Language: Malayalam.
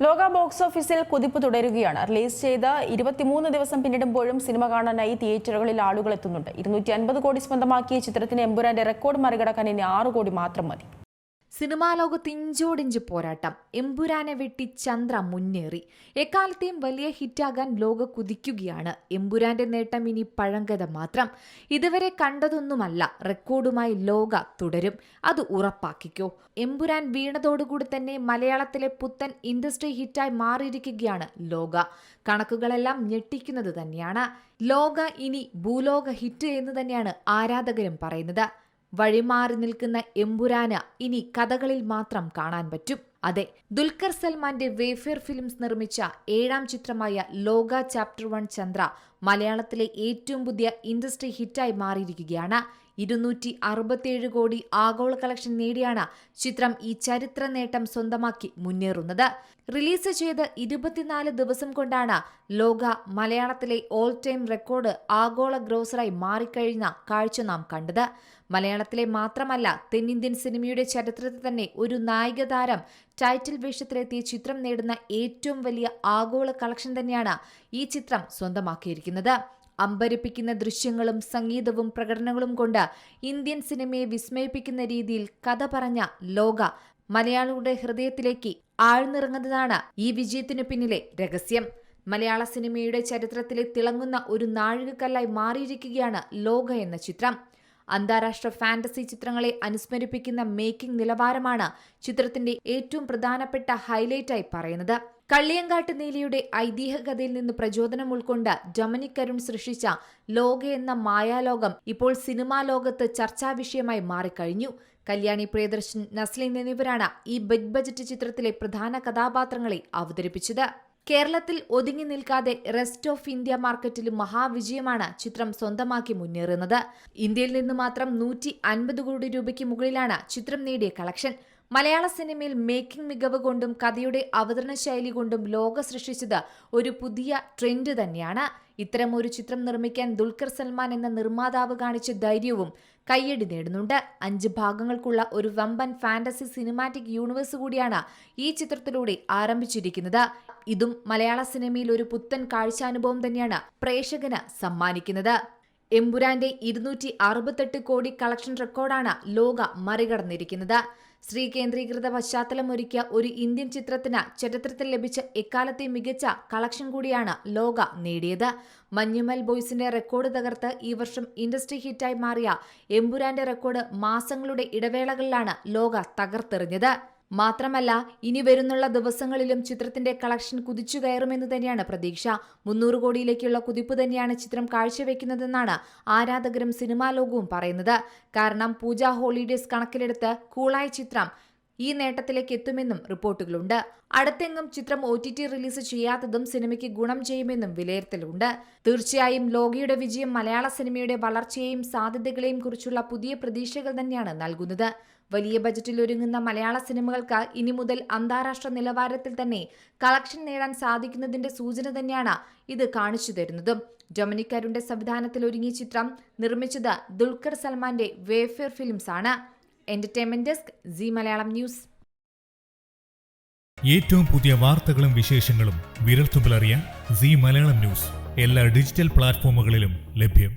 ലോക ബോക്സ് ഓഫീസിൽ കുതിപ്പ് തുടരുകയാണ്. റിലീസ് ചെയ്ത് 23 ദിവസം പിന്നിടുമ്പോഴും സിനിമ കാണാനായി തിയേറ്ററുകളിൽ ആളുകൾ എത്തുന്നുണ്ട്. 250 കോടി സ്വന്തമാക്കിയ ചിത്രത്തിന് എമ്പുരാന്റെ റെക്കോർഡ് മറികടക്കാൻ ഇനി 6 കോടി മാത്രം മതി. സിനിമാ ലോകത്ത് ഇഞ്ചോടിഞ്ച് പോരാട്ടം. എമ്പുരാനെ വെട്ടി ചന്ദ്ര മുന്നേറി. എക്കാലത്തെയും വലിയ ഹിറ്റാകാൻ ലോക കുതിക്കുകയാണ്. എമ്പുരാന്റെ നേട്ടം ഇനി പഴങ്കഥ മാത്രം. ഇതുവരെ കണ്ടതൊന്നുമല്ല. റെക്കോർഡുമായി ലോക തുടരും. അത് ഉറപ്പാക്കിക്കോ. എമ്പുരാൻ വീണതോടുകൂടി തന്നെ മലയാളത്തിലെ പുത്തൻ ഇൻഡസ്ട്രി ഹിറ്റായി മാറിയിരിക്കുകയാണ് ലോക. കണക്കുകളെല്ലാം ഞെട്ടിക്കുന്നത് തന്നെയാണ്. ലോക ഇനി ഭൂലോക ഹിറ്റ് എന്ന് തന്നെയാണ് ആരാധകരും പറയുന്നത്. വഴിമാറി നിൽക്കുന്ന എമ്പുരാന് ഇനി കഥകളിൽ മാത്രം കാണാൻ പറ്റും. അതെ, ദുൽഖർ സൽമാന്റെ വേഫെയർ ഫിലിംസ് നിർമ്മിച്ച 7ാം ചിത്രമായ ലോക ചാപ്റ്റർ 1 ചന്ദ്ര മലയാളത്തിലെ ഏറ്റവും പുതിയ ഇൻഡസ്ട്രി ഹിറ്റായി മാറിയിരിക്കുകയാണ്. 267 കോടി ആഗോള കളക്ഷൻ നേടിയാണ് ചിത്രം ഈ ചരിത്ര നേട്ടം സ്വന്തമാക്കി മുന്നേറുന്നത്. റിലീസ് ചെയ്ത് 24 ദിവസം കൊണ്ടാണ് ലോക മലയാളത്തിലെ ഓൾ ടൈം റെക്കോർഡ് ആഗോള ഗ്രോസറായി മാറിക്കഴിഞ്ഞ കാഴ്ച നാം കണ്ടത്. മലയാളത്തിലെ മാത്രമല്ല, തെന്നിന്ത്യൻ സിനിമയുടെ ചരിത്രത്തിൽ തന്നെ ഒരു നായിക താരം ടൈറ്റിൽ വേഷത്തിലെത്തിയ ചിത്രം നേടുന്ന ഏറ്റവും വലിയ ആഗോള കളക്ഷൻ തന്നെയാണ് ഈ ചിത്രം സ്വന്തമാക്കിയിരിക്കുന്നത്. അമ്പരിപ്പിക്കുന്ന ദൃശ്യങ്ങളും സംഗീതവും പ്രകടനങ്ങളും കൊണ്ട് ഇന്ത്യൻ സിനിമയെ വിസ്മയിപ്പിക്കുന്ന രീതിയിൽ കഥ പറഞ്ഞ ലോക മലയാളികളുടെ ഹൃദയത്തിലേക്ക് ആഴ്ന്നിറങ്ങുന്നതാണ് ഈ വിജയത്തിനു പിന്നിലെ രഹസ്യം. മലയാള സിനിമയുടെ ചരിത്രത്തിലെ തിളങ്ങുന്ന ഒരു നാഴികക്കല്ലായി മാറിയിരിക്കുകയാണ് ലോക എന്ന ചിത്രം. അന്താരാഷ്ട്ര ഫാന്റസി ചിത്രങ്ങളെ അനുസ്മരിപ്പിക്കുന്ന മേക്കിംഗ് നിലവാരമാണ് ചിത്രത്തിന്റെ ഏറ്റവും പ്രധാനപ്പെട്ട ഹൈലൈറ്റായി പറയുന്നത്. കള്ളിയങ്കാട്ട് നീലിയുടെ ഐതിഹ്യ കഥയിൽ നിന്ന് പ്രചോദനം ഉൾക്കൊണ്ട് ഡൊമിനിക് അരുൺ സൃഷ്ടിച്ച ലോക എന്ന മായാലോകം ഇപ്പോൾ സിനിമാ ലോകത്ത് ചർച്ചാ വിഷയമായി മാറിക്കഴിഞ്ഞു. കല്യാണി പ്രിയദർശൻ, നസ്ലിൻ എന്നിവരാണ് ഈ ബിഗ് ബജറ്റ് ചിത്രത്തിലെ പ്രധാന കഥാപാത്രങ്ങളെ അവതരിപ്പിച്ചത്. കേരളത്തിൽ ഒതുങ്ങി നിൽക്കാതെ റെസ്റ്റ് ഓഫ് ഇന്ത്യ മാർക്കറ്റിലും മഹാവിജയമാണ് ചിത്രം സ്വന്തമാക്കി മുന്നേറുന്നത്. ഇന്ത്യയിൽ നിന്ന് മാത്രം 150 കോടി രൂപയ്ക്ക് മുകളിലാണ് ചിത്രം നേടിയ കളക്ഷൻ. മലയാള സിനിമയിൽ മേക്കിംഗ് മികവ് കൊണ്ടും കഥയുടെ അവതരണ ശൈലി കൊണ്ടും ലോക സൃഷ്ടിച്ചത് ഒരു പുതിയ ട്രെൻഡ് തന്നെയാണ്. ഇത്തരമൊരു ചിത്രം നിർമ്മിക്കാൻ ദുൽഖർ സൽമാൻ എന്ന നിർമ്മാതാവ് കാണിച്ച ധൈര്യവും കയ്യടി നേടുന്നുണ്ട്. 5 ഭാഗങ്ങൾക്കുള്ള ഒരു വമ്പൻ ഫാന്റസി സിനിമാറ്റിക് യൂണിവേഴ്സ് കൂടിയാണ് ഈ ചിത്രത്തിലൂടെ ആരംഭിച്ചിരിക്കുന്നത്. ഇതും മലയാള സിനിമയിൽ ഒരു പുത്തൻ കാഴ്ചാനുഭവം തന്നെയാണ് പ്രേക്ഷകന് സമ്മാനിക്കുന്നത്. എമ്പുരാന്റെ 268 കോടി കളക്ഷൻ റെക്കോർഡാണ് ലോക മറികടന്നിരിക്കുന്നത്. സ്ത്രീ കേന്ദ്രീകൃത പശ്ചാത്തലം ഒരുക്കിയ ഒരു ഇന്ത്യൻ ചിത്രത്തിന് ചരിത്രത്തിൽ ലഭിച്ച എക്കാലത്തെ മികച്ച കളക്ഷൻ കൂടിയാണ് ലോക നേടിയത്. മഞ്ഞുമൽ ബോയ്സിന്റെ റെക്കോർഡ് തകർത്ത് ഈ വർഷം ഇൻഡസ്ട്രി ഹിറ്റായി മാറിയ എമ്പുരാന്റെ റെക്കോർഡ് മാസങ്ങളുടെ ഇടവേളകളിലാണ് ലോക തകർത്തെറിഞ്ഞത്. മാത്രമല്ല, ഇനി വരുന്നുള്ള ദിവസങ്ങളിലും ചിത്രത്തിന്റെ കളക്ഷൻ കുതിച്ചു കയറുമെന്ന് തന്നെയാണ് പ്രതീക്ഷ. 300 കോടിയിലേക്കുള്ള കുതിപ്പ് തന്നെയാണ് ചിത്രം കാഴ്ചവെക്കുന്നതെന്നാണ് ആരാധകരും സിനിമാ ലോകവും പറയുന്നത്. കാരണം പൂജ ഹോളിഡേസ് കണക്കിലെടുത്ത് കൂളായ ചിത്രം ഈ നേട്ടത്തിലേക്ക് എത്തുമെന്നും റിപ്പോർട്ടുകളുണ്ട്. അടുത്തെങ്ങും ചിത്രം OTT റിലീസ് ചെയ്യാത്തതും സിനിമയ്ക്ക് ഗുണം ചെയ്യുമെന്നും വിലയിരുത്തലുണ്ട്. തീർച്ചയായും ലോകയുടെ വിജയം മലയാള സിനിമയുടെ വളർച്ചയെയും സാധ്യതകളെയും കുറിച്ചുള്ള പുതിയ പ്രതീക്ഷകൾ തന്നെയാണ് നൽകുന്നത്. വലിയ ബജറ്റിൽ ഒരുങ്ങുന്ന മലയാള സിനിമകൾക്ക് ഇനി മുതൽ അന്താരാഷ്ട്ര നിലവാരത്തിൽ തന്നെ കളക്ഷൻ നേടാൻ സാധിക്കുന്നതിന്റെ സൂചന തന്നെയാണ് ഇത് കാണിച്ചു തരുന്നതും. ഡൊമിനിക് അരുണിന്റെ സംവിധാനത്തിൽ ഒരുങ്ങിയ ചിത്രം നിർമ്മിച്ചത് ദുൽഖർ സൽമാന്റെ വേഫെയർ ഫിലിംസ് ആണ്. Entertainment desk, C Malayalam news. ഏറ്റവും പുതിയ വാർത്തകളും വിശേഷങ്ങളും വിരൽത്തുമ്പിലറിയാൻ സി മലയാളം ന്യൂസ് എല്ലാ ഡിജിറ്റൽ പ്ലാറ്റ്ഫോമുകളിലും ലഭ്യം.